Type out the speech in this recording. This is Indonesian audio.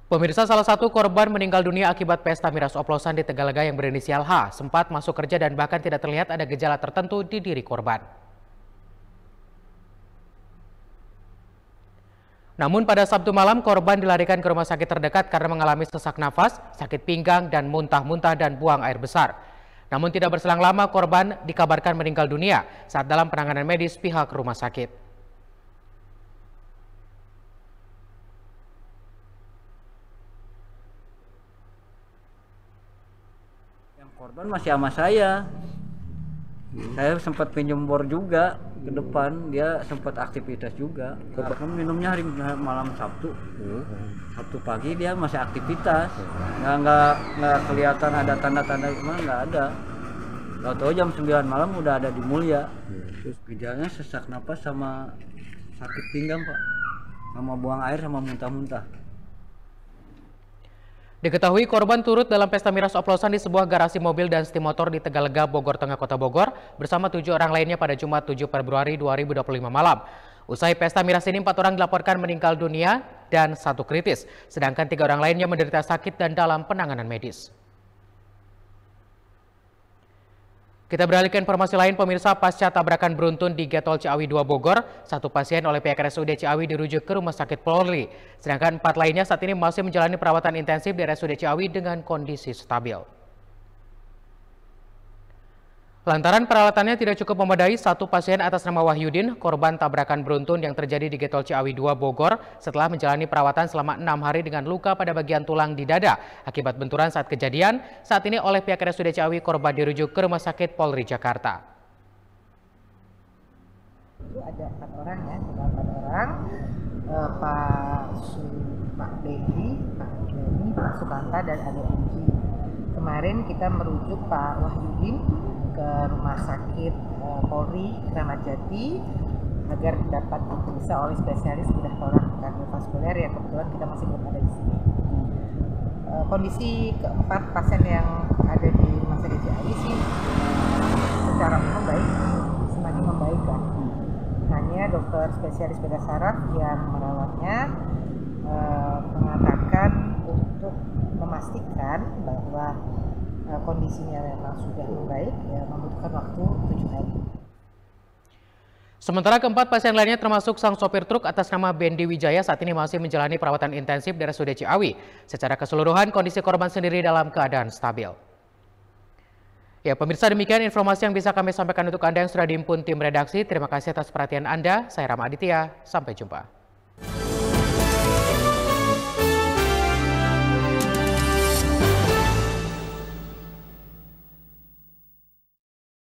Pemirsa, salah satu korban meninggal dunia akibat pesta miras oplosan di Tegalega yang berinisial H sempat masuk kerja dan bahkan tidak terlihat ada gejala tertentu di diri korban. Namun pada Sabtu malam korban dilarikan ke rumah sakit terdekat karena mengalami sesak nafas, sakit pinggang dan muntah-muntah dan buang air besar. Namun tidak berselang lama korban dikabarkan meninggal dunia saat dalam penanganan medis pihak rumah sakit. Yang korban masih sama saya. Saya sempat pinjam bor juga ke depan, dia sempat aktivitas juga. Karena minumnya hari malam Sabtu. Sabtu pagi dia masih aktivitas. Nggak kelihatan ada tanda-tanda gimana, nggak ada. Tahu-tahu jam 9 malam udah ada di Mulia. Terus gejalanya sesak napas sama sakit pinggang, Pak. Sama buang air sama muntah-muntah. Diketahui korban turut dalam pesta miras oplosan di sebuah garasi mobil dan setim motor di Tegalega, Bogor Tengah, Kota Bogor bersama 7 orang lainnya pada Jumat 7 Februari 2025 malam. Usai pesta miras ini 4 orang dilaporkan meninggal dunia dan 1 kritis, sedangkan 3 orang lainnya menderita sakit dan dalam penanganan medis. Kita beralih ke informasi lain, pemirsa. Pasca tabrakan beruntun di Getol Ciawi 2 Bogor, 1 pasien oleh pihak RSUD Ciawi dirujuk ke Rumah Sakit Polri. Sedangkan 4 lainnya saat ini masih menjalani perawatan intensif di RSUD Ciawi dengan kondisi stabil. Lantaran peralatannya tidak cukup memadai, 1 pasien atas nama Wahyudin, korban tabrakan beruntun yang terjadi di Getol Ciawi 2 Bogor setelah menjalani perawatan selama 6 hari dengan luka pada bagian tulang di dada akibat benturan saat kejadian. Saat ini oleh pihak RSUD Ciawi korban dirujuk ke Rumah Sakit Polri Jakarta. Itu ada 4 orang ya, ada 4 orang, Pak Dewi, Pak Joni, Pak Sukanta, dan ada Inji. Kemarin kita merujuk Pak Wahyudin ke Rumah Sakit Polri Kramat Jati agar dapat diperiksa oleh spesialis bedah torak kardiovaskuler yang kebetulan kita masih belum ada di sini. Kondisi keempat pasien yang ada di Rumah Sakit Ciawi sih secara umum baik, semakin membaik kan. Hanya dokter spesialis bedah saraf yang merawatnya mengatakan untuk memastikan bahwa kondisinya memang sudah membaik, ya membutuhkan waktu 7 hari. Sementara keempat pasien lainnya termasuk sang sopir truk atas nama Bendi Wijaya saat ini masih menjalani perawatan intensif di RSUD Ciawi. Secara keseluruhan kondisi korban sendiri dalam keadaan stabil. Ya pemirsa, demikian informasi yang bisa kami sampaikan untuk Anda yang sudah dihimpun tim redaksi. Terima kasih atas perhatian Anda. Saya Rama Aditya, sampai jumpa.